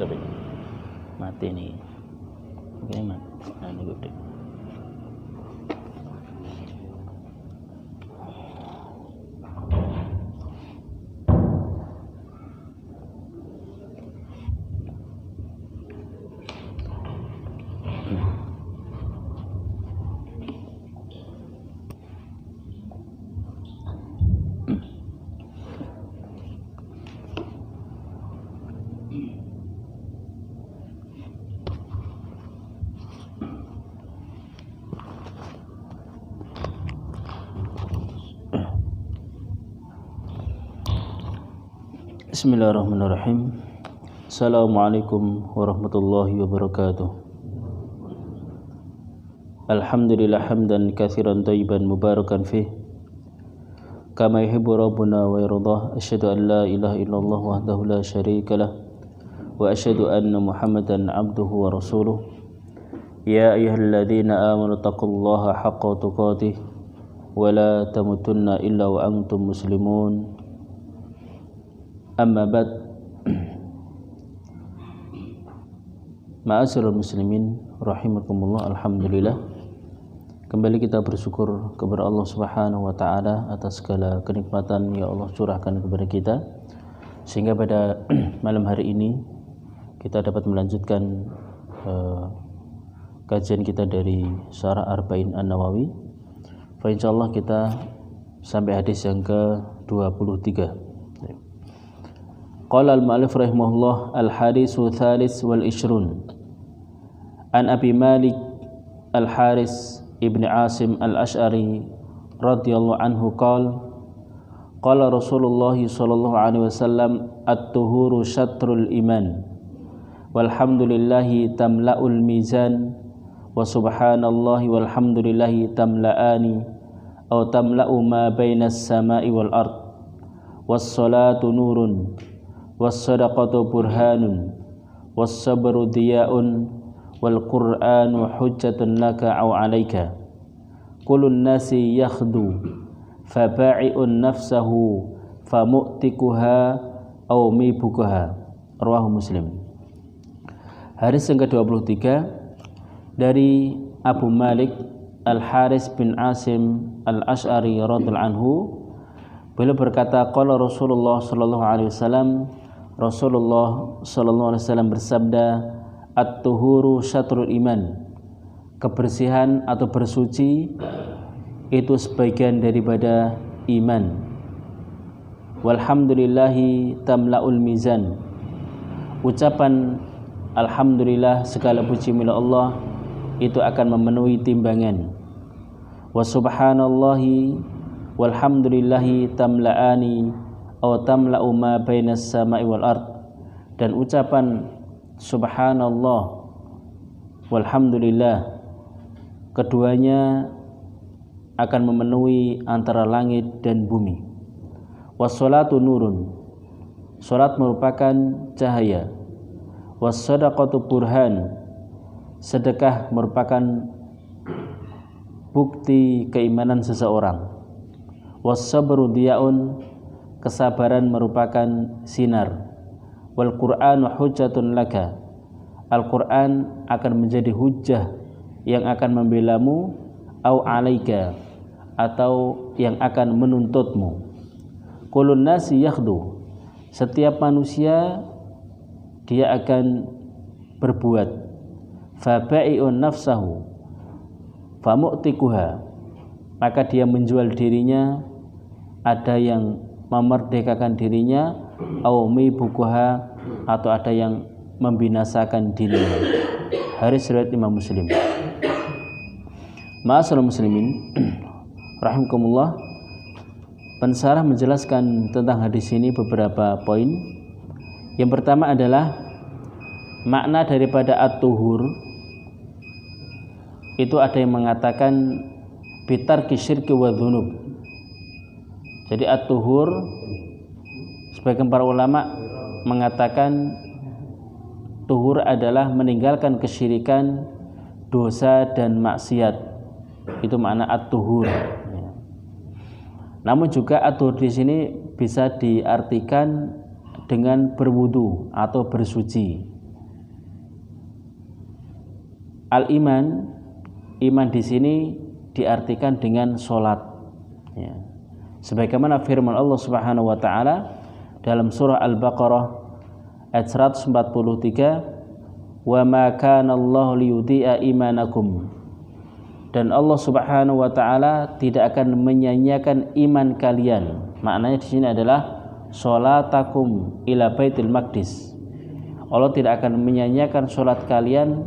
tapi mati nih. Oke, mati. Nah, ini gede. Bismillahirrahmanirrahim. Assalamualaikum warahmatullahi wabarakatuh. Alhamdulillah hamdan katsiran thayyiban mubarakan fih kama yuhibbu rabbuna wa yardah. Asyhadu an la ilaha illallah wahdahu la syarikalah wa asyhadu anna Muhammadan abduhu wa rasuluh. Ya ayyuhalladzina amanu taqullaha haqqa tuqatih wa la tamutunna illa wa antum muslimun. Amma ba'd. Ma'asyiral muslimin rahimakumullah. Alhamdulillah, kembali kita bersyukur kepada Allah Subhanahu wa taala atas segala kenikmatan yang Allah curahkan kepada kita, sehingga pada malam hari ini kita dapat melanjutkan kajian kita dari Syarah Arba'in An-Nawawi. Fa insyaallah kita sampai hadis yang ke-23. Qala al-mu'allif rahimahullah al-haditsu tsalis wal 20 an Abi Malik al-Haris ibn Asim al-Ash'ari radhiyallahu anhu qala Rasulullah sallallahu alaihi wasallam at-tuhuru syatrul iman walhamdulillahi tamla'ul mizan wa subhanallahi walhamdulillahi tamla'ani aw tamla'u ma bainas sama'i wal ard was-salatu nurun was-sadaqatu burhanun was-sabru diya'un wal-qur'anu hujjatun laka aw 'alaika kullun nasi yakhdu faba'i'un nafsahu famu'tikuha aw mibukaha. Rawahu Muslim. Hadis yang ke-23 dari Abu Malik Al-Haris bin Asim Al-Ash'ari radhiyallahu anhu. Beliau berkata, qala Rasulullah sallallahu alaihi wasallam, Rasulullah sallallahu alaihi wasallam bersabda, at-tuhuru syatrul iman. Kebersihan atau bersuci itu sebagian daripada iman. Walhamdulillahi tamla'ul mizan. Ucapan alhamdulillah, segala puji milik Allah, itu akan memenuhi timbangan. Wa subhanallahi walhamdulillahi tamla'ani aw tamla'u ma bainas sama'i wal ard. Dan ucapan subhanallah walhamdulillah, keduanya akan memenuhi antara langit dan bumi. Was-salatu nurun, salat merupakan cahaya. Was-sadaqatu burhan, sedekah merupakan bukti keimanan seseorang. Was-sabru diya'un, kesabaran merupakan sinar. Wal Qur'anu hujjatun laka, Al-Qur'an akan menjadi hujjah yang akan membelamu, au 'alaika, atau yang akan menuntutmu. Kullun nasi yakhdu, setiap manusia dia akan berbuat. Faba'i'un nafsahu famu'tikuha, maka dia menjual dirinya, ada yang memerdekakan dirinya, au mibukuha, atau ada yang membinasakan dirinya. Hadis riwayat Imam Muslim. Ma'asyiral muslimin rahimakumullah. Pensarah menjelaskan tentang hadis ini beberapa poin. Yang pertama adalah makna daripada at-tuhur. Itu ada yang mengatakan bitarki syirki wa dzunub. Jadi at-tuhur, sebagian para ulama mengatakan tuhur adalah meninggalkan kesyirikan, dosa dan maksiat. Itu makna at-tuhur. Namun juga at-tuhur di sini bisa diartikan dengan berwudu atau bersuci. al-iman, iman di sini diartikan dengan salat. Ya. Sebagaimana firman Allah Subhanahu wa taala dalam surah Al-Baqarah ayat 143, "Wa ma kana Allahu liyudhi'a imanakum." Dan Allah Subhanahu wa taala tidak akan menyanyiakan iman kalian. Maknanya di sini adalah sholatakum ila Baitul Maqdis. Allah tidak akan menyanyiakan salat kalian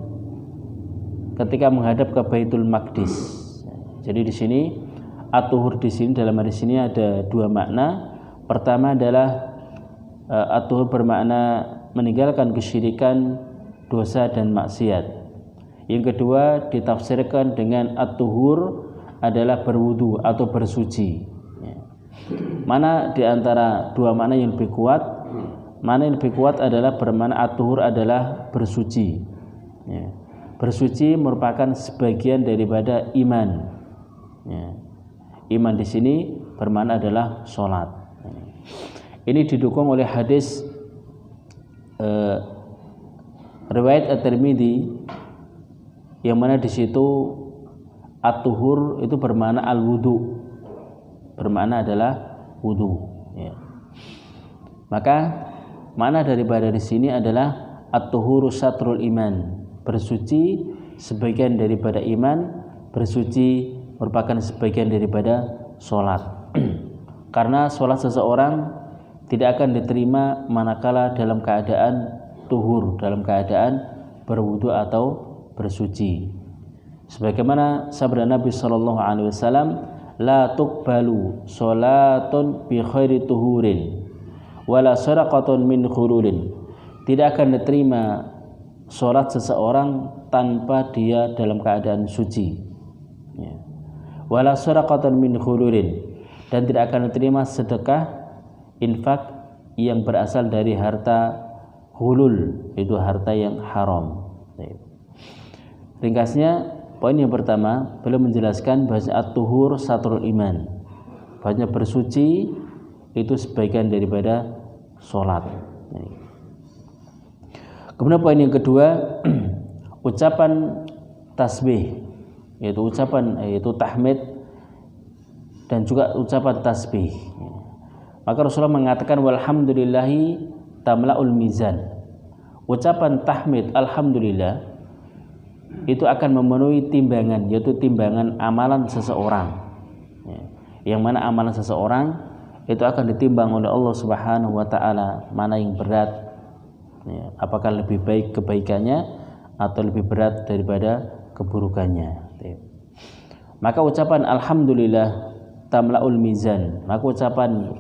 ketika menghadap ke Baitul Maqdis. Jadi di sini at-tuhur di sini dalam hadis ini ada dua makna. Pertama adalah at-tuhur bermakna meninggalkan kesyirikan, dosa dan maksiat. Yang kedua ditafsirkan dengan at-tuhur adalah berwudu atau bersuci. Mana di antara dua makna yang lebih kuat? Mana yang lebih kuat adalah bermakna at-tuhur adalah bersuci. Bersuci merupakan sebagian daripada iman. Iman di sini bermakna adalah sholat. Ini didukung oleh hadis riwayat At-Tirmidzi yang mana di situ at-tuhur itu bermakna al-wudu, bermakna adalah wudu. Maka makna daripada di sini adalah at-tuhuru satrul iman, bersuci sebagian daripada iman, bersuci merupakan sebagian daripada sholat. Karena sholat seseorang tidak akan diterima manakala dalam keadaan tuhur, dalam keadaan berwudu atau bersuci. Sebagaimana sabda Nabi SAW, la tuqbalu sholatun bi khairi tuhurin wala sadaqatun min khurulin. Tidak akan diterima sholat seseorang tanpa dia dalam keadaan suci. Wala sadaqatan min khulurin, dan tidak akan diterima sedekah infak yang berasal dari harta hulul, itu harta yang haram. Ringkasnya, poin yang pertama beliau menjelaskan bahwa at-tuhur satrul iman, bahwa bersuci itu sebagian daripada sholat. Kemudian poin yang kedua, ucapan tasbih, yaitu tahmid dan juga ucapan tasbih. Maka Rasulullah mengatakan walhamdulillahi tamla'ul mizan. Ucapan tahmid alhamdulillah itu akan memenuhi timbangan, yaitu timbangan amalan seseorang. Yang mana amalan seseorang itu akan ditimbang oleh Allah Subhanahu wa taala, mana yang berat, apakah lebih baik kebaikannya atau lebih berat daripada keburukannya. Maka ucapan alhamdulillah tamla'ul mizan, maka ucapan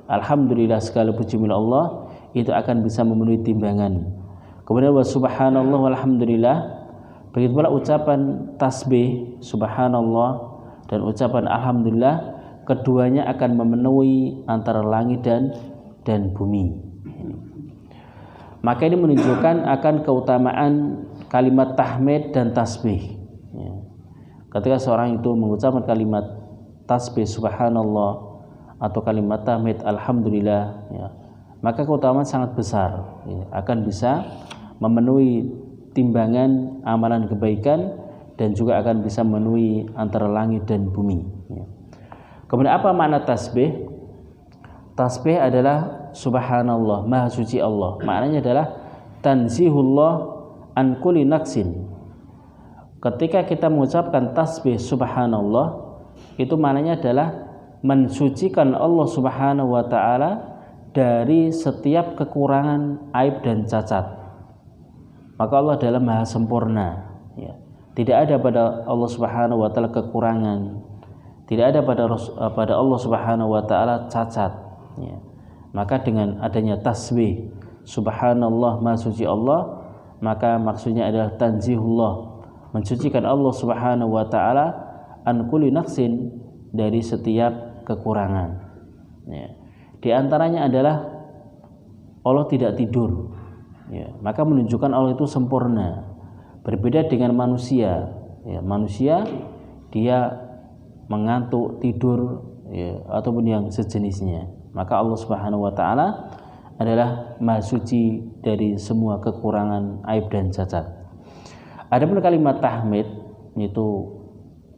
alhamdulillah segala puji milik Allah itu akan bisa memenuhi timbangan. Kemudian wa subhanallah walhamdulillah, begitu pula ucapan tasbih subhanallah dan ucapan alhamdulillah, keduanya akan memenuhi antara langit dan bumi. Maka ini menunjukkan akan keutamaan kalimat tahmid dan tasbih. Ketika seorang itu mengucapkan kalimat tasbih subhanallah atau kalimat tahmid alhamdulillah, maka keutamaan sangat besar, akan bisa memenuhi timbangan amalan kebaikan dan juga akan bisa memenuhi antara langit dan bumi. Kemudian apa makna tasbih? Tasbih adalah subhanallah, maha suci Allah. Maknanya adalah tanzihullah an kulli naqsin. Ketika kita mengucapkan tasbih subhanallah, itu maknanya adalah mensucikan Allah Subhanahu wa taala dari setiap kekurangan, aib dan cacat. Maka Allah adalah maha sempurna, Tidak ada pada Allah Subhanahu wa taala kekurangan. Tidak ada pada Allah Subhanahu wa taala cacat. Maka dengan adanya tasbih subhanallah maha suci Allah, maka maksudnya adalah tanzihullah, mensucikan Allah Subhanahu wa taala an kulli naqsin, dari setiap kekurangan. Di antaranya adalah Allah tidak tidur. Maka menunjukkan Allah itu sempurna. Berbeda dengan manusia. Manusia dia mengantuk, tidur, ataupun yang sejenisnya. Maka Allah Subhanahu wa taala adalah maha suci dari semua kekurangan, aib dan cacat. Adapun kalimat tahmid itu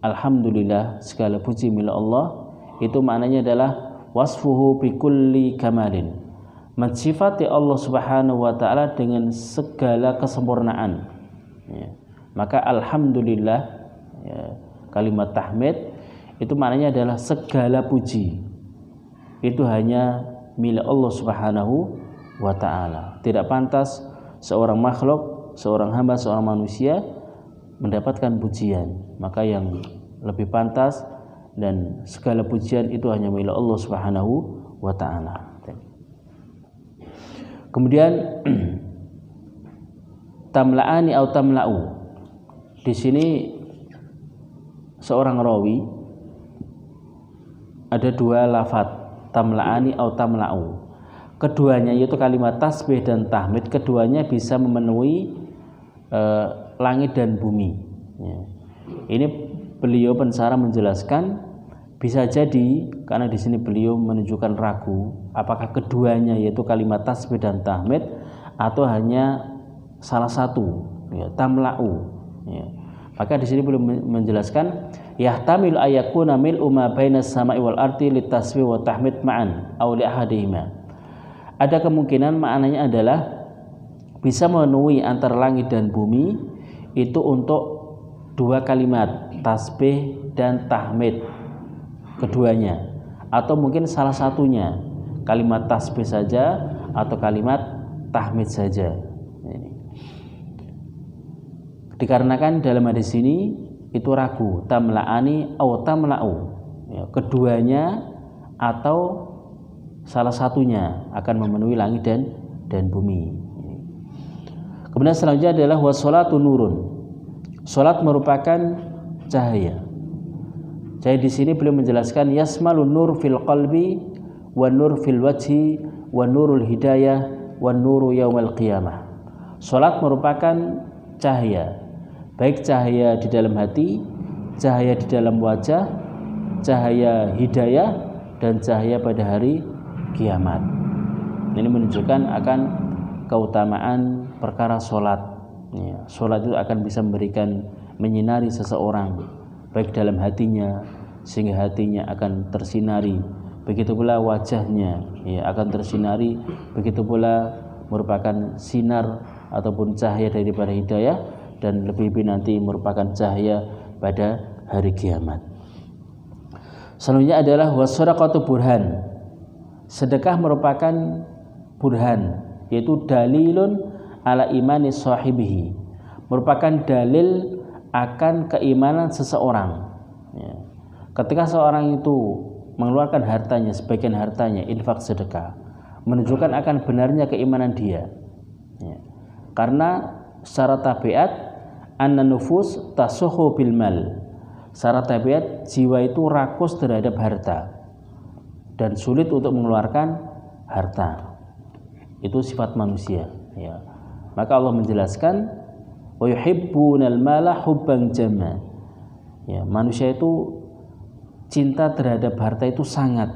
alhamdulillah, segala puji milik Allah, itu maknanya adalah wasfuhu bikulli kamalin, mensifati Allah Subhanahu wa taala dengan segala kesempurnaan. Ya. Maka alhamdulillah, ya, kalimat tahmid itu maknanya adalah segala puji itu hanya milik Allah Subhanahu wa taala. Tidak pantas seorang makhluk, seorang hamba, seorang manusia mendapatkan pujian. Maka yang lebih pantas dan segala pujian itu hanya milik Allah Subhanahu wa taala. Kemudian tamla'ani atau tamla'u. Di sini seorang rawi ada dua lafadz, tamla'ani atau tamla'u. Keduanya yaitu kalimat tasbih dan tahmid, keduanya bisa memenuhi langit dan bumi. Ya. Ini beliau pensara menjelaskan bisa jadi karena di sini beliau menunjukkan ragu apakah keduanya yaitu kalimat tasbih dan tahmid atau hanya salah satu, ya, tamla'u. Ya. Maka di sini beliau menjelaskan yahtamil ayakuna mil'u ma bainas sama'i wal ardi litasbih wa tahmid ma'an aw li ahadihima. Ada kemungkinan maknanya adalah bisa memenuhi antara langit dan bumi itu untuk dua kalimat tasbih dan tahmid keduanya, atau mungkin salah satunya kalimat tasbih saja atau kalimat tahmid saja. Dikarenakan dalam hadis ini itu ragu tamla'ani atau tamla'u, ya, keduanya atau salah satunya akan memenuhi langit dan bumi. Kemudian selanjutnya adalah wassalatu nurun. Salat merupakan cahaya. Jadi di sini beliau menjelaskan yasmalun nur fil qalbi wan nur fil wajhi wan nurul hidayah wan nuru yaumil qiyamah. Salat merupakan cahaya, baik cahaya di dalam hati, cahaya di dalam wajah, cahaya hidayah dan cahaya pada hari kiamat. Ini menunjukkan akan keutamaan perkara sholat. Ya, sholat itu akan bisa menyinari seseorang baik dalam hatinya sehingga hatinya akan tersinari, begitu pula wajahnya, ya, akan tersinari, begitu pula merupakan sinar ataupun cahaya daripada hidayah dan lebih-lebih nanti merupakan cahaya pada hari kiamat. Selanjutnya adalah wassadaqatu burhan. Sedekah merupakan burhan, yaitu dalilun ala imani sahibihi, merupakan dalil akan keimanan seseorang. Ya. Ketika seorang itu mengeluarkan hartanya, sebagian hartanya, infak sedekah, menunjukkan akan benarnya keimanan dia. Ya. Karena secara tabiat anna nufus tasuhu bil mal. Secara tabiat jiwa itu rakus terhadap harta dan sulit untuk mengeluarkan harta. Itu sifat manusia, ya. Maka Allah menjelaskan wa yuhibbunal mala hubban jamma. Ya, manusia itu cinta terhadap harta itu sangat,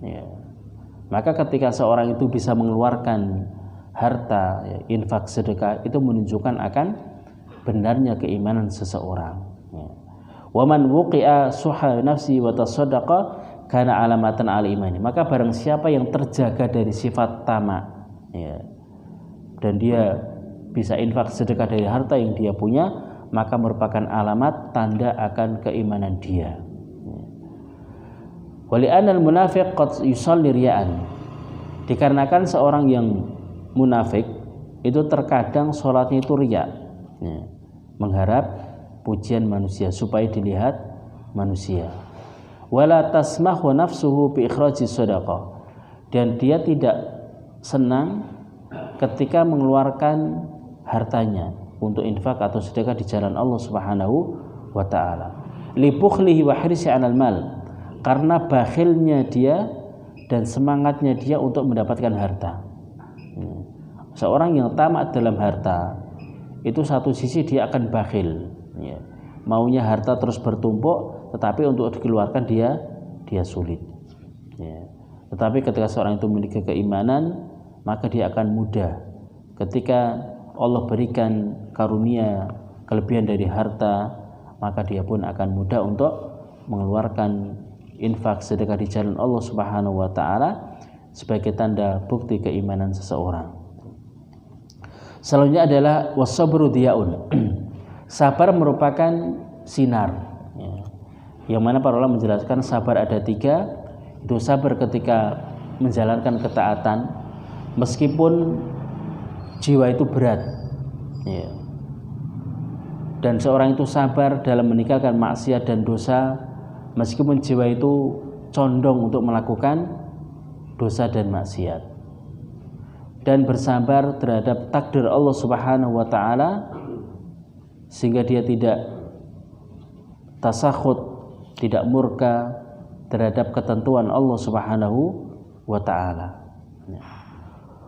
ya. Maka ketika seorang itu bisa mengeluarkan harta, ya, infak sedekah, itu menunjukkan akan benarnya keimanan seseorang, ya. Wa man wuqi'a suha nafsi wa tasaddaqa kana alamatan al imani. Maka barang siapa yang terjaga dari sifat tamak, ya, dan dia bisa infak sedekah dari harta yang dia punya, maka merupakan alamat tanda akan keimanan dia. Wali'anal munafiq qad yusalli riya'an. Dikarenakan seorang yang munafik itu terkadang sholatnya itu riya, ya, mengharap pujian manusia supaya dilihat manusia. Wala tasmahu nafsuhu bi ikhrajis shadaqah. Dan dia tidak senang ketika mengeluarkan hartanya untuk infak atau sedekah di jalan Allah Subhanahu wa taala. Li bukhlihi wa hirsi 'alal mal. Karena bakhilnya dia dan semangatnya dia untuk mendapatkan harta. Seorang yang tamak dalam harta itu satu sisi dia akan bakhil, ya. Maunya harta terus bertumpuk, tetapi untuk dikeluarkan dia sulit, ya. Tetapi ketika seorang itu memiliki keimanan, maka dia akan mudah ketika Allah berikan karunia kelebihan dari harta, maka dia pun akan mudah untuk mengeluarkan infak sedekah di jalan Allah Subhanahu wa taala sebagai tanda bukti keimanan seseorang. Selanjutnya adalah wasabru diyaun. Sabar merupakan sinar, ya. Yang mana para ulama menjelaskan sabar ada 3. Itu sabar ketika menjalankan ketaatan meskipun jiwa itu berat, ya. Dan seorang itu sabar dalam meninggalkan maksiat dan dosa meskipun jiwa itu condong untuk melakukan dosa dan maksiat, dan bersabar terhadap takdir Allah Subhanahu wa taala sehingga dia tidak tasakhut, tidak murka terhadap ketentuan Allah Subhanahu wa taala.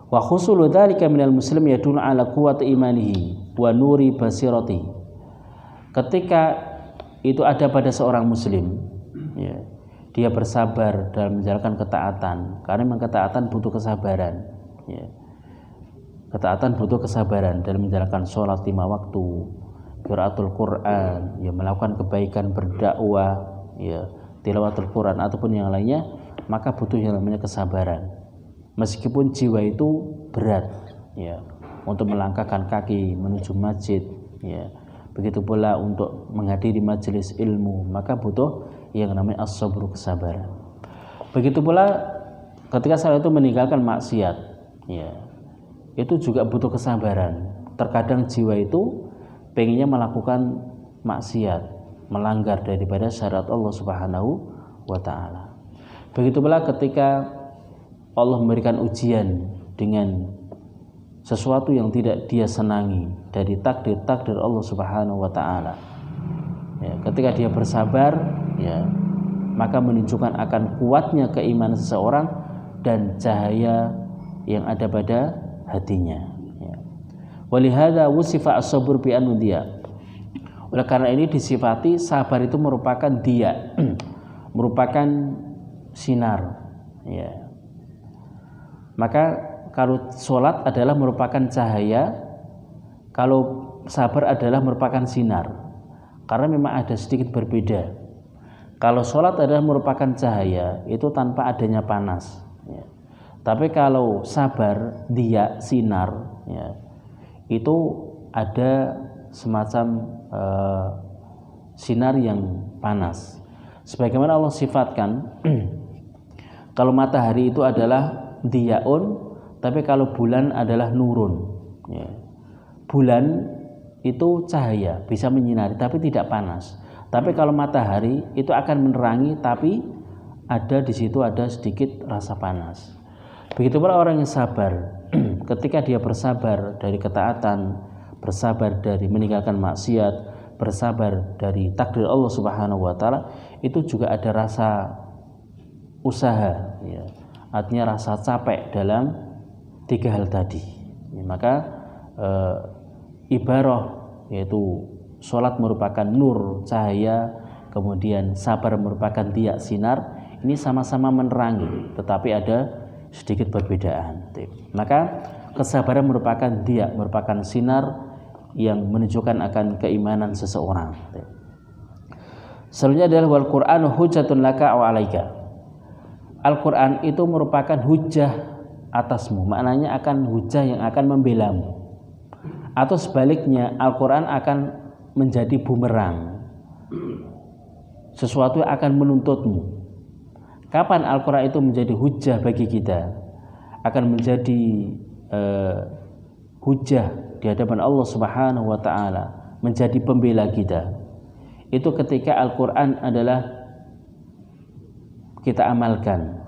Wa khusulu dzalika minal muslim yadullu ala quwwati imanihi wa nuri basiratihi. Ketika itu ada pada seorang muslim, ya, dia bersabar dalam menjalankan ketaatan, karena memang ketaatan butuh kesabaran, ya. Ketaatan butuh kesabaran dalam menjalankan sholat 5 waktu, qiraatul Quran, ya, melakukan kebaikan, berdakwah, ya, tilawatul Quran ataupun yang lainnya, maka butuh yang namanya kesabaran. Meskipun jiwa itu berat, ya, untuk melangkahkan kaki menuju masjid, ya. Begitu pula untuk menghadiri majelis ilmu, maka butuh yang namanya as-sabru, kesabaran. Begitu pula ketika seorang itu meninggalkan maksiat, ya, itu juga butuh kesabaran. Terkadang jiwa itu pengennya melakukan maksiat, melanggar daripada syariat Allah Subhanahu wa taala. Begitu pula ketika Allah memberikan ujian dengan sesuatu yang tidak dia senangi dari takdir Allah Subhanahu wa taala. Ya, ketika dia bersabar, ya, maka menunjukkan akan kuatnya keimanan seseorang dan cahaya yang ada pada hatinya. Ya. Walihada wusifa as-sabr bi an-diya. Oleh karena ini disifati sabar itu merupakan dia, merupakan sinar. Ya. Maka kalau sholat adalah merupakan cahaya, kalau sabar adalah merupakan sinar. Karena memang ada sedikit berbeda. Kalau sholat adalah merupakan cahaya, itu tanpa adanya panas, ya. Tapi kalau sabar, dia sinar, ya, itu ada semacam sinar yang panas. Sebagaimana Allah sifatkan, kalau matahari itu adalah diyaun, tapi kalau bulan adalah nurun, ya. Bulan itu cahaya, bisa menyinari tapi tidak panas. Tapi kalau matahari itu akan menerangi tapi ada di situ ada sedikit rasa panas. Begitu pula orang yang sabar, ketika dia bersabar dari ketaatan, bersabar dari meninggalkan maksiat, bersabar dari takdir Allah Subhanahu wa taala, itu juga ada rasa usaha, ya. Artinya rasa capek dalam 3 hal tadi, ya, maka ibarah yaitu sholat merupakan nur, cahaya, kemudian sabar merupakan dia, sinar. Ini sama-sama menerangi, tetapi ada sedikit perbedaan. Maka kesabaran merupakan dia, merupakan sinar yang menunjukkan akan keimanan seseorang. Selanjutnya adalah wal Qur'anu hujjatun laka wa 'alaika. Al-Qur'an itu merupakan hujjah atasmu, maknanya akan hujah yang akan membelamu. Atau sebaliknya, Al-Quran akan menjadi bumerang, sesuatu yang akan menuntutmu. Kapan Al-Quran itu menjadi hujah bagi kita, akan menjadi hujah di hadapan Allah Subhanahu wa taala, menjadi pembela kita. Itu ketika Al-Quran adalah kita amalkan.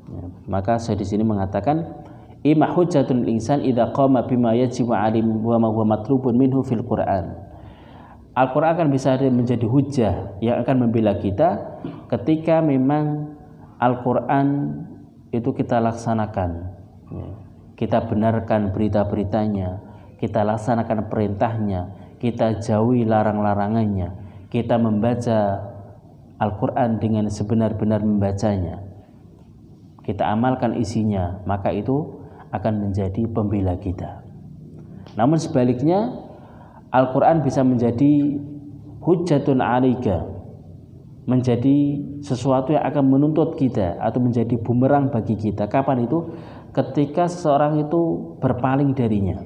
Ya, maka saya di sini mengatakan ima hujjatul insan idza qama bima yajibu alim wa ma huwa matlubun minhu fil Qur'an. Al-Qur'an akan bisa menjadi hujjah yang akan membela kita ketika memang Al-Qur'an itu kita laksanakan, ya. Kita benarkan berita-beritanya, kita laksanakan perintahnya, kita jauhi larang-larangannya, kita membaca Al-Qur'an dengan sebenar-benar membacanya, kita amalkan isinya, maka itu akan menjadi pembela kita. Namun sebaliknya, Al-Quran bisa menjadi hujjatun 'alaika, menjadi sesuatu yang akan menuntut kita atau menjadi bumerang bagi kita. Kapan itu? Ketika seseorang itu berpaling darinya,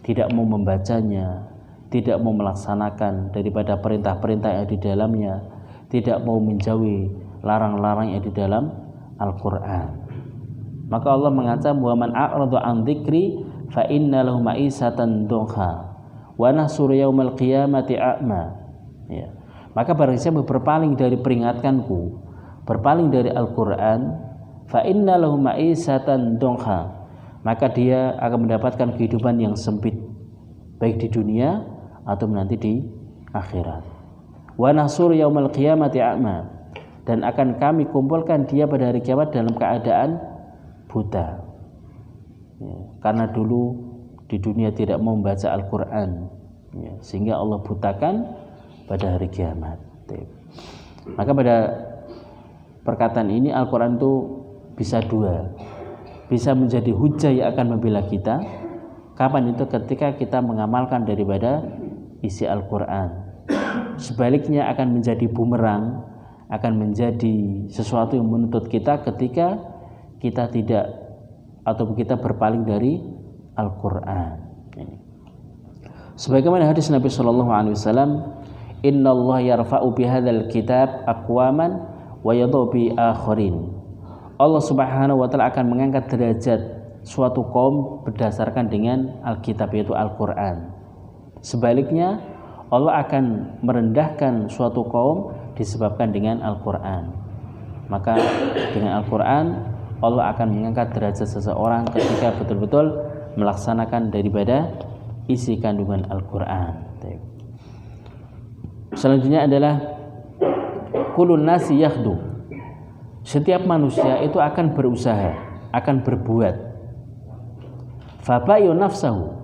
tidak mau membacanya, tidak mau melaksanakan daripada perintah-perintah yang di dalamnya, tidak mau menjauhi larang-larang yang di dalam Al-Quran. Maka Allah mengancam, wa man a'rada an dzikri fa inna lahu ma'isatan dunkha wa nahsuru yaumal qiyamati a'ma. Ya. Maka barang siapa berpaling dari peringatanku, berpaling dari Al-Quran, fa inna lahu ma'isatan dunkha, maka dia akan mendapatkan kehidupan yang sempit, baik di dunia atau nanti di akhirat. Wa nahsuru yaumal qiyamati a'ma, dan akan kami kumpulkan dia pada hari kiamat dalam keadaan buta. Ya, karena dulu di dunia tidak mau membaca Al-Quran, ya, sehingga Allah butakan pada hari kiamat. Maka pada perkataan ini Al-Quran itu bisa dua, bisa menjadi hujah yang akan membela kita. Kapan itu? Ketika kita mengamalkan daripada isi Al-Quran. Sebaliknya akan menjadi bumerang, akan menjadi sesuatu yang menuntut kita ketika kita tidak atau kita berpaling dari Al-Quran. Sebagaimana hadis Nabi Shallallahu Alaihi Wasallam, Inna Allah yarfa'u bihadzal kitab aqwaman wa yadhu bi akharin. Allah Subhanahu wa taala akan mengangkat derajat suatu kaum berdasarkan dengan Alkitab, yaitu Al-Quran. Sebaliknya Allah akan merendahkan suatu kaum disebabkan dengan Al-Quran. Maka dengan Al-Quran Allah akan mengangkat derajat seseorang ketika betul-betul melaksanakan daripada isi kandungan Al-Quran. Selanjutnya adalah kulun nasi yakhdu. Setiap manusia itu akan berusaha, akan berbuat. Fabayu nafsahu,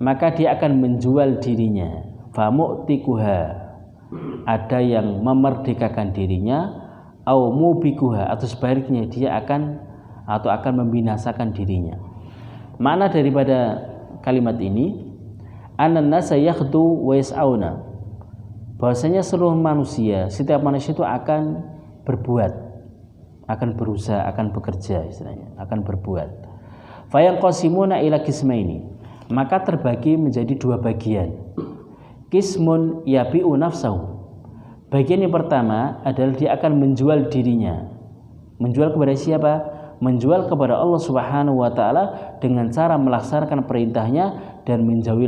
maka dia akan menjual dirinya. Famu'tikuha, ada yang memerdekakan dirinya. Au mubikuha, atau sebaliknya dia akan membinasakan dirinya. Makna daripada kalimat ini, anan nasa yakhdu wa yas'auna, bahwasanya seluruh manusia, setiap manusia itu akan berbuat, akan berusaha, akan bekerja, istilahnya akan berbuat. Fayanqasimuna ila qismaini, maka terbagi menjadi dua bagian. Qismun yabi'u nafsahu, bagian yang pertama adalah dia akan menjual dirinya. Menjual kepada siapa? Menjual kepada Allah Subhanahu wa taala dengan cara melaksanakan perintahnya dan menjauhi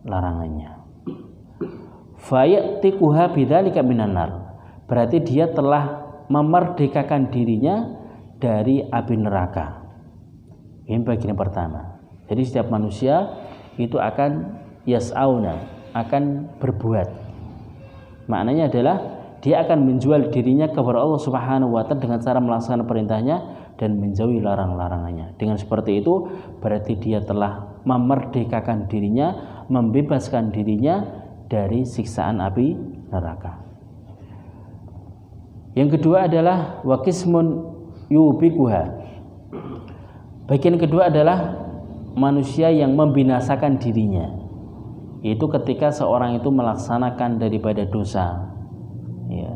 larangannya. Fayatikuha bidzalika minan nar, berarti dia telah memerdekakan dirinya dari api neraka. Ini bagian pertama. Jadi setiap manusia itu akan yas'auna, akan berbuat. Maknanya adalah dia akan menjual dirinya kepada Allah Subhanahu wa taala dengan cara melaksanakan perintahnya dan menjauhi larang-larangannya. Dengan seperti itu berarti dia telah memerdekakan dirinya, membebaskan dirinya dari siksaan api neraka. Yang kedua adalah waqismun yubikuha. Bagian kedua adalah manusia yang membinasakan dirinya. Itu ketika seorang itu melaksanakan daripada dosa, ya,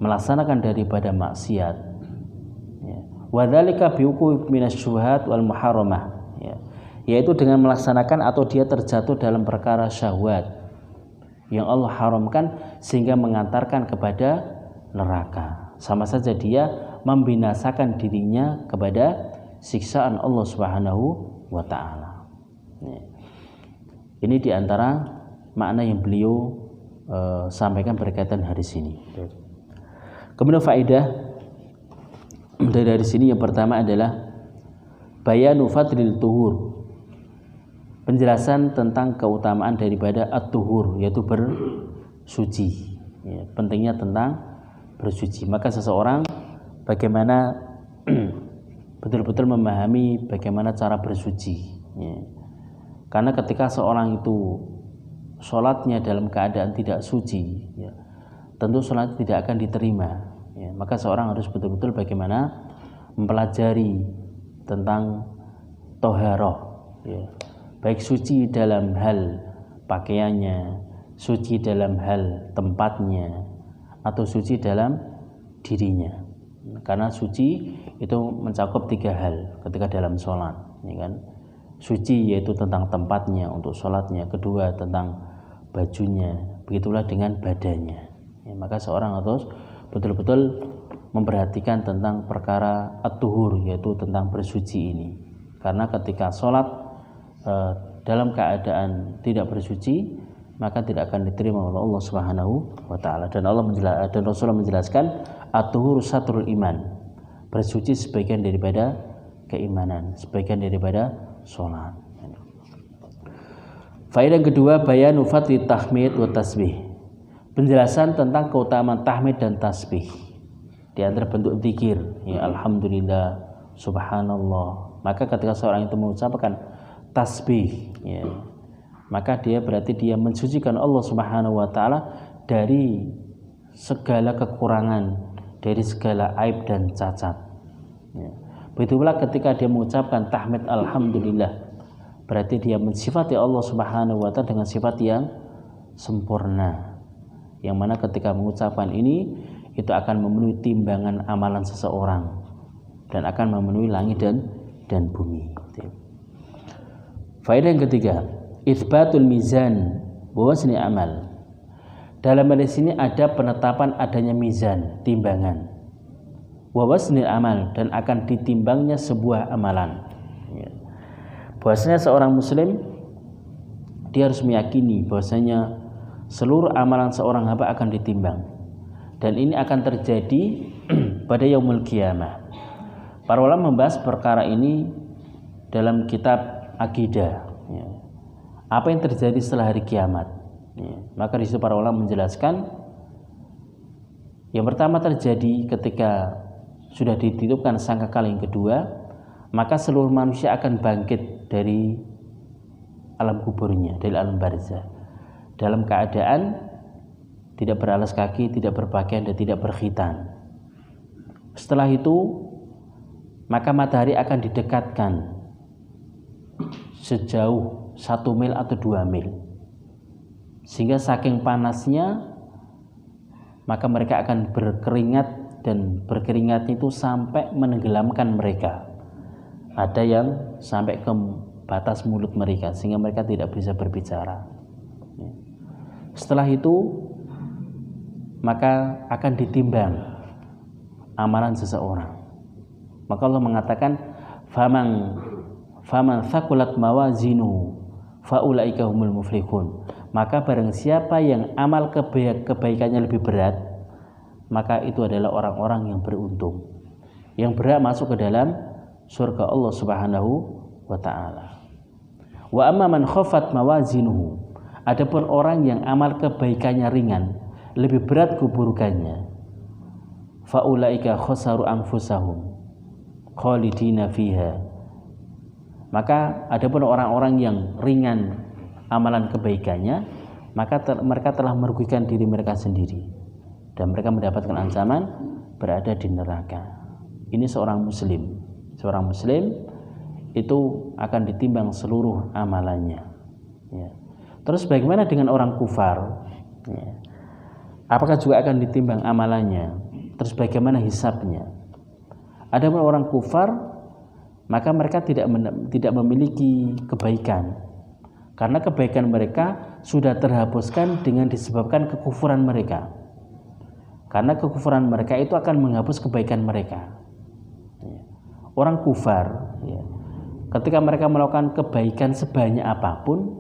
melaksanakan daripada maksiat, ya. Wadzalika biwuqu' minasyubhat wal muharramah, ya, yaitu dengan melaksanakan atau dia terjatuh dalam perkara syahwat yang Allah haramkan sehingga mengantarkan kepada neraka. Sama saja dia membinasakan dirinya kepada siksaan Allah Subhanahu wa taala. Ini diantara makna yang beliau sampaikan berkaitan hadis ini. Kemudian faedah dari hadis ini yang pertama adalah bayanu fadlil tuhur, penjelasan tentang keutamaan daripada at-tuhur, yaitu bersuci, ya, pentingnya tentang bersuci. Maka seseorang bagaimana betul-betul memahami bagaimana cara bersuci, ya. Karena ketika seorang itu sholatnya dalam keadaan tidak suci, ya, tentu sholat tidak akan diterima, ya. Maka seorang harus betul-betul bagaimana mempelajari tentang toharoh, ya, baik suci dalam hal pakaiannya, suci dalam hal tempatnya, atau suci dalam dirinya. Karena suci itu mencakup 3 hal ketika dalam sholat, ya kan? Suci yaitu tentang tempatnya untuk sholatnya, kedua tentang bajunya, begitulah dengan badannya. Ya, maka seorang harus betul-betul memperhatikan tentang perkara at-tuhur, yaitu tentang bersuci ini. Karena ketika sholat dalam keadaan tidak bersuci, maka tidak akan diterima oleh Allah Subhanahu wa taala. Dan Rasulullah menjelaskan at-tuhur satrul iman. Bersuci sebagian daripada keimanan, sebagian daripada sholat. Faedah kedua, bayanu fadli tahmid wa tasbih. Penjelasan tentang keutamaan tahmid dan tasbih. Di antara bentuk zikir, ya alhamdulillah, subhanallah. Maka ketika seorang itu mengucapkan tasbih, ya, maka berarti dia mensucikan Allah Subhanahu wa taala dari segala kekurangan, dari segala aib dan cacat. Ya. Begitulah ketika dia mengucapkan tahmid alhamdulillah, berarti dia mensifati Allah Subhanahu wa taala dengan sifat yang sempurna. Yang mana ketika mengucapkan ini, itu akan memenuhi timbangan amalan seseorang dan akan memenuhi langit dan bumi. Faedah yang ketiga, itsbatul mizan wa wazni amal. Dalam hadis ini ada penetapan adanya mizan, timbangan, wa wazni amal, dan akan ditimbangnya sebuah amalan. Bahwasanya seorang muslim dia harus meyakini bahwasanya seluruh amalan seorang hamba akan ditimbang, dan ini akan terjadi pada yaumul qiyamah. Para ulama membahas perkara ini dalam kitab akidah, ya. Apa yang terjadi setelah hari kiamat, ya. Maka di situ para ulama menjelaskan yang pertama terjadi ketika sudah dititipkan sangkakala yang kedua, maka seluruh manusia akan bangkit dari alam kuburnya, dari alam barzah, dalam keadaan tidak beralas kaki, tidak berpakaian, dan tidak berkhitan. Setelah itu, maka matahari akan didekatkan sejauh 1 mil atau 2 mil, sehingga saking panasnya maka mereka akan berkeringat, dan berkeringat itu sampai menenggelamkan mereka. Ada yang sampai ke batas mulut mereka sehingga mereka tidak bisa berbicara. Setelah itu maka akan ditimbang amalan seseorang. Maka Allah mengatakan faman thaqulat mawazinu faulaika humul muflihun. Maka barang siapa yang amal kebaikannya lebih berat, maka itu adalah orang-orang yang beruntung, yang berhak masuk ke dalam surga Allah Subhanahu wa taala. Wa amma man khafat mawazinuhu, adapun orang yang amal kebaikannya ringan, lebih berat keburukannya, faulaika khasaru anfusahum khalidina fiha. Maka adapun orang-orang yang ringan amalan kebaikannya, maka mereka telah merugikan diri mereka sendiri dan mereka mendapatkan ancaman berada di neraka. Ini seorang muslim. Seorang muslim itu akan ditimbang seluruh amalannya, ya. Terus bagaimana dengan orang kufar, ya? Apakah juga akan ditimbang amalannya? Terus bagaimana hisabnya? Ada orang kufar, maka mereka tidak memiliki kebaikan, karena kebaikan mereka sudah terhapuskan dengan disebabkan kekufuran mereka. Karena kekufuran mereka itu akan menghapus kebaikan mereka. Orang kufar, ya, ketika mereka melakukan kebaikan sebanyak apapun,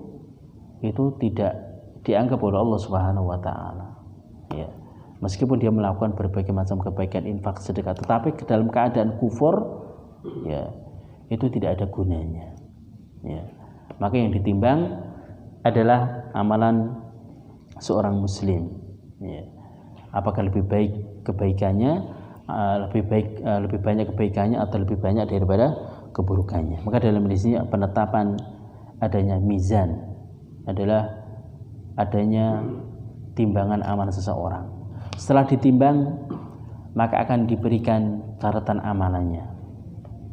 itu tidak dianggap oleh Allah Subhanahu wa taala. Ya. Meskipun dia melakukan berbagai macam kebaikan, infak, sedekah, tetapi dalam keadaan kufur, ya, itu tidak ada gunanya. Ya. Maka yang ditimbang adalah amalan seorang muslim. Ya. Apakah lebih baik kebaikannya, lebih banyak kebaikannya atau lebih banyak daripada keburukannya. Maka dalam di sini penetapan adanya mizan adalah adanya timbangan amalan seseorang. Setelah ditimbang, maka akan diberikan catatan amalannya.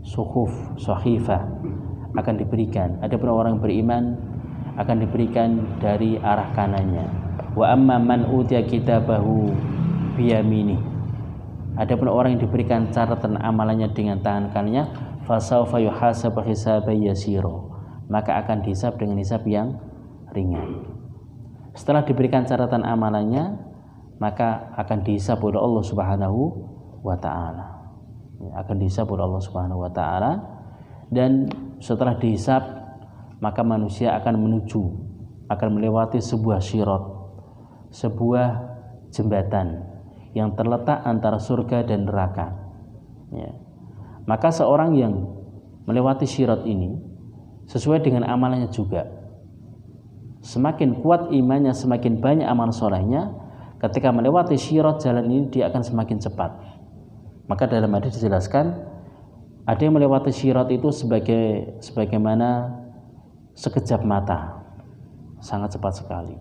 Suhuf, sahifah, akan diberikan. Adapun orang beriman akan diberikan dari arah kanannya. Wa amma man utiya kitabahu biyamini. Adapun orang yang diberikan catatan amalannya dengan tangan kanannya, fasawfa yuhasabu hisaban yasira, maka akan dihisab dengan hisab yang ringan. Setelah diberikan catatan amalannya, maka akan dihisab oleh Allah Subhanahu wa taala. Akan dihisab oleh Allah Subhanahu wa taala, dan setelah dihisab maka manusia akan melewati sebuah sirat, sebuah jembatan yang terletak antara surga dan neraka. Ya. Maka seorang yang melewati sirat ini sesuai dengan amalannya juga. Semakin kuat imannya, semakin banyak amal solehnya, ketika melewati sirat jalan ini dia akan semakin cepat. Maka dalam hadis dijelaskan, ada yang melewati sirat itu sebagaimana sekejap mata, sangat cepat sekali.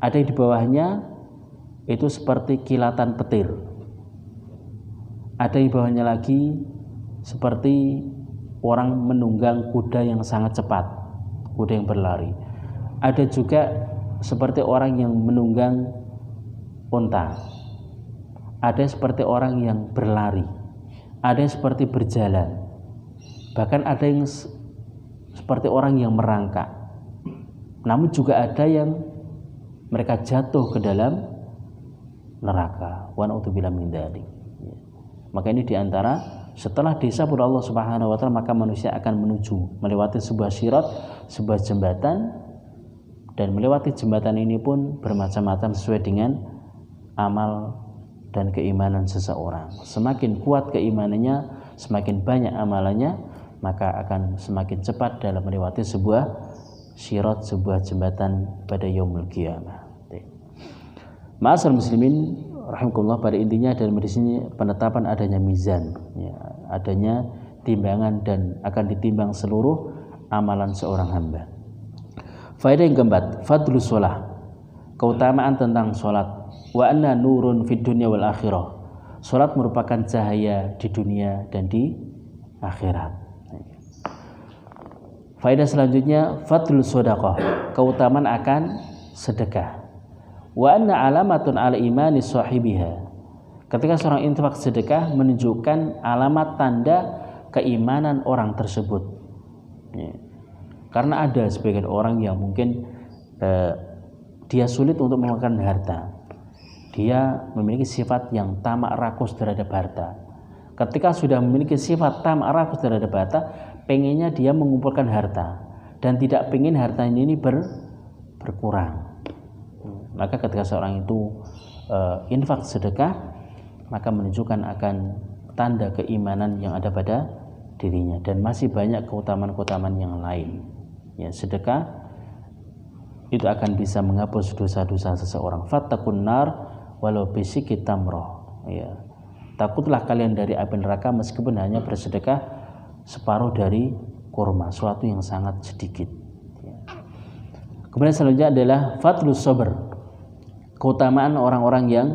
Ada yang di bawahnya itu seperti kilatan petir. Ada yang di bawahnya lagi seperti orang menunggang kuda yang sangat cepat, kuda yang berlari. Ada juga seperti orang yang menunggang unta. Ada seperti orang yang berlari. Ada yang seperti berjalan. Bahkan ada yang seperti orang yang merangkak. Namun juga ada yang mereka jatuh ke dalam neraka. Wa na'udzubillahi min dzalik. Maka ini diantara setelah dihisab oleh Allah Subhanahu wa taala, maka manusia akan melewati sebuah sirat, sebuah jembatan, dan melewati jembatan ini pun bermacam-macam sesuai dengan amal dan keimanan seseorang. Semakin kuat keimanannya, semakin banyak amalannya, maka akan semakin cepat dalam melewati sebuah sirat, sebuah jembatan pada yaumul qiyamah. Ma'asyiral muslimin rahimakumullah, pada intinya dalam di sini penetapan adanya mizan, ya, adanya timbangan dan akan ditimbang seluruh amalan seorang hamba. Faedah yang keempat, fadlus shalah, keutamaan tentang salat. Wa anna nurun fid dunya wal akhirah. Salat merupakan cahaya di dunia dan di akhirat. Faedah selanjutnya, fadlus shadaqah, keutamaan akan sedekah. Wa anna alamatun ala imani sahibiha. Ketika seorang infak sedekah menunjukkan alamat tanda keimanan orang tersebut. Ya. Karena ada sebagian orang yang mungkin dia sulit untuk mengeluarkan harta. Dia memiliki sifat yang tamak rakus terhadap harta. Ketika sudah memiliki sifat tamak rakus terhadap harta, pengennya dia mengumpulkan harta dan tidak pengen hartanya ini berkurang. Maka ketika seorang itu infak sedekah, maka menunjukkan akan tanda keimanan yang ada pada dirinya, dan masih banyak keutamaan-keutamaan yang lain. Ya, sedekah itu akan bisa menghapus dosa-dosa seseorang. Fattaqun nar walau bisyikki tamrah. Ya. Takutlah kalian dari api neraka meskipun hanya bersedekah separuh dari kurma, suatu yang sangat sedikit. Ya. Kemudian selanjutnya adalah fadlus sabr, keutamaan orang-orang yang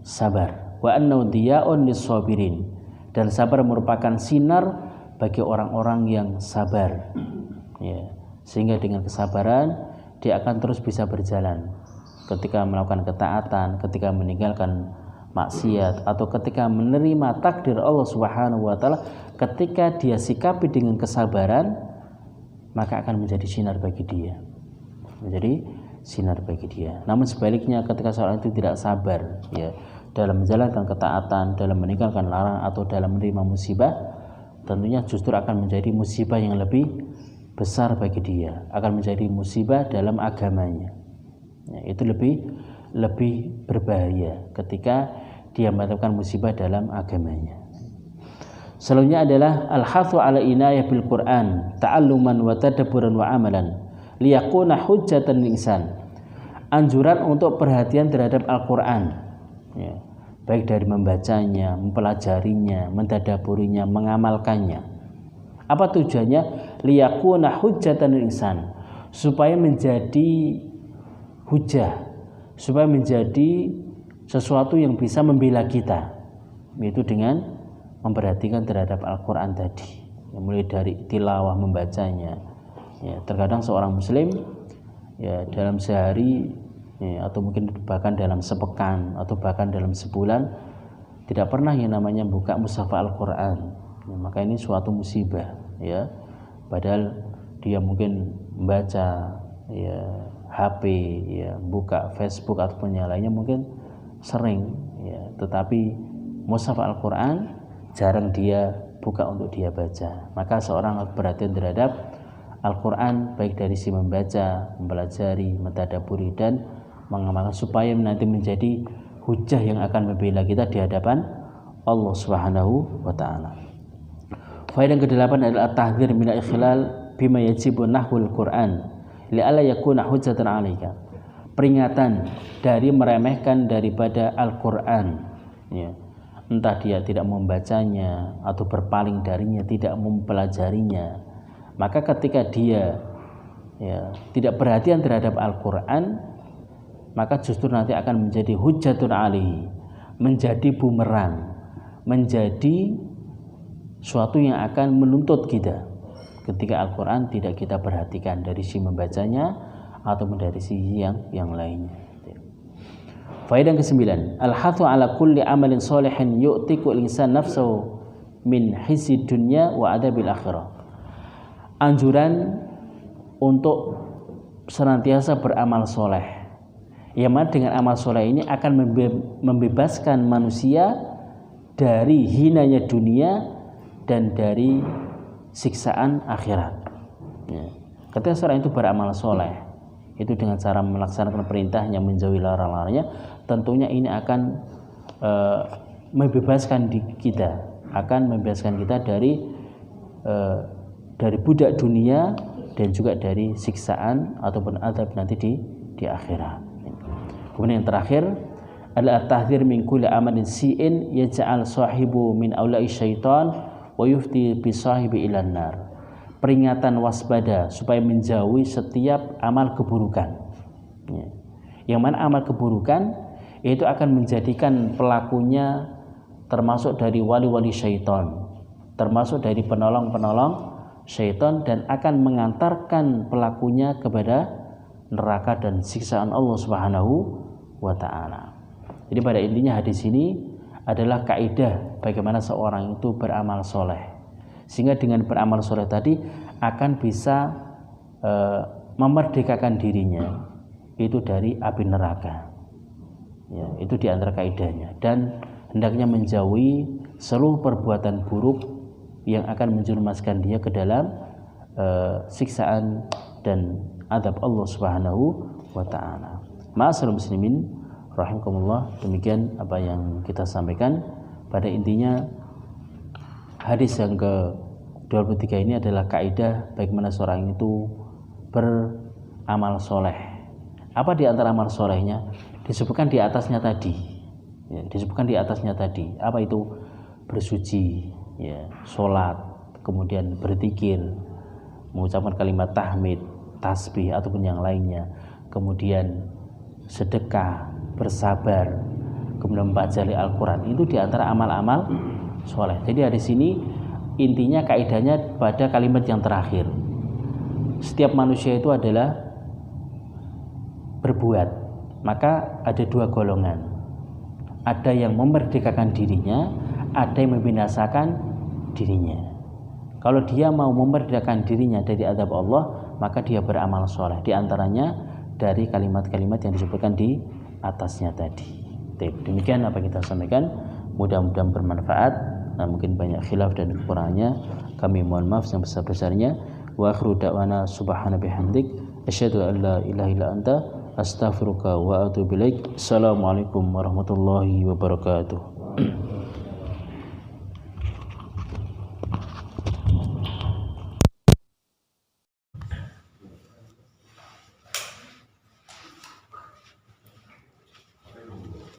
sabar. Wa annahu diya'un lis-sabirin, dan sabar merupakan sinar bagi orang-orang yang sabar. Ya. Sehingga dengan kesabaran dia akan terus bisa berjalan ketika melakukan ketaatan, ketika meninggalkan maksiat, atau ketika menerima takdir Allah Subhanahu wa taala. Ketika dia sikapi dengan kesabaran, maka akan menjadi sinar bagi dia. Menjadi sinar bagi dia. Namun sebaliknya, ketika seorang itu tidak sabar, ya, dalam menjalankan ketaatan, dalam meninggalkan larangan, atau dalam menerima musibah, tentunya justru akan menjadi musibah yang lebih besar bagi dia, akan menjadi musibah dalam agamanya. Ya, itu lebih berbahaya ketika dia mendapatkan musibah dalam agamanya. Selanjutnya adalah al-hathu ala inayah bil Quran ta'alluman wa tadabburan wa amalan liyakuna hujjatan lil insan. Anjuran untuk perhatian terhadap Al-Qur'an, ya, baik dari membacanya, mempelajarinya, mentadaburinya, mengamalkannya. Apa tujuannya? Liyakuna hujjatan lil insan, supaya menjadi hujah, supaya menjadi sesuatu yang bisa membela kita, yaitu dengan memperhatikan terhadap Al-Quran tadi. mulai dari tilawah membacanya. Ya, terkadang seorang muslim ya dalam sehari ya, atau mungkin bahkan dalam sepekan atau bahkan dalam sebulan tidak pernah yang namanya buka mushaf Al-Qur'an. Ya, maka ini suatu musibah ya. Padahal dia mungkin membaca ya HP ya, buka Facebook ataupun yang lainnya mungkin sering ya, tetapi mushaf Al-Qur'an jarang dia buka untuk dia baca. Maka seorang harus perhatian terhadap Al-Quran baik dari si membaca, mempelajari, mentadaburi dan mengamalkan supaya nanti menjadi hujah yang akan membela kita di hadapan Allah Subhanahu wa taala. Faedah ke-8 adalah at-tahdhir min al-ikhlal bima yajibu nahwul Quran li'alla yakuna hujjatan 'alaika. Peringatan dari meremehkan daripada Al-Quran ya. Entah dia tidak membacanya atau berpaling darinya, tidak mempelajarinya. Maka ketika dia ya, tidak perhatian terhadap Al-Quran, maka justru nanti akan menjadi hujjatun alaihi, menjadi bumerang, menjadi suatu yang akan menuntut kita ketika Al-Quran tidak kita perhatikan dari sisi membacanya ataupun dari sisi yang lainnya. Faedah ke-9, al-hathu ala kulli amalin sholihin yu'tiku al-insan nafsahu min hissi dunya wa adabil akhirah. Anjuran untuk senantiasa beramal soleh, yang mana dengan amal soleh ini akan membebaskan manusia dari hinanya dunia dan dari siksaan akhirat ya. Ketika seorang itu beramal soleh itu dengan cara melaksanakan perintahnya, menjauhi larangannya, tentunya ini akan membebaskan kita, akan membebaskan kita dari budak dunia dan juga dari siksaan ataupun azab nanti di akhirat. Kemudian yang terakhir adalah at-tahdhir min kulli amalin si'in yaj'al sahibu min aula'i syaitan wa yufti bi sahibi ilan nar. Peringatan waspada supaya menjauhi setiap amal keburukan. Ya. Yang mana amal keburukan itu akan menjadikan pelakunya termasuk dari wali-wali syaitan, termasuk dari penolong-penolong syaitan dan akan mengantarkan pelakunya kepada neraka dan siksaan Allah Subhanahu wa taala. Jadi pada intinya hadis ini adalah kaidah bagaimana seorang itu beramal soleh, sehingga dengan beramal soleh tadi akan bisa memerdekakan dirinya itu dari api neraka ya, itu di antara kaidahnya, dan hendaknya menjauhi seluruh perbuatan buruk yang akan menjerumuskan dia ke dalam siksaan dan adab Allah Subhanahu wa taala. Ma'asyiral muslimin rahimakumullah, demikian apa yang kita sampaikan. Pada intinya hadis yang ke-23 ini adalah kaidah bagaimana seorang itu beramal soleh. Apa di antara amal solehnya? Disebutkan di atasnya tadi ya, disebutkan di atasnya tadi. Apa itu? Bersuci ya, sholat, kemudian berzikir, mengucapkan kalimat tahmid, tasbih ataupun yang lainnya, kemudian sedekah, bersabar, kemudian mempelajari Al-Quran. Itu diantara amal-amal soleh. Jadi dari sini intinya kaidahnya pada kalimat yang terakhir. Setiap manusia itu adalah berbuat, maka ada dua golongan. Ada yang memerdekakan dirinya, ada yang membinasakan dirinya. Kalau dia mau memerdekakan dirinya dari azab Allah, maka dia beramal soleh. Di antaranya dari kalimat-kalimat yang disebutkan di atasnya tadi. Demikian apa yang kita sampaikan. Mudah-mudahan bermanfaat. Nah, mungkin banyak khilaf dan kekurangannya. Kami mohon maaf yang besar-besarnya. Wa akhiru da'wana subhana bihamdik asyhadu an la ilaha illa anta astaghfiruka wa atubu ilaik. Assalamualaikum warahmatullahi wabarakatuh.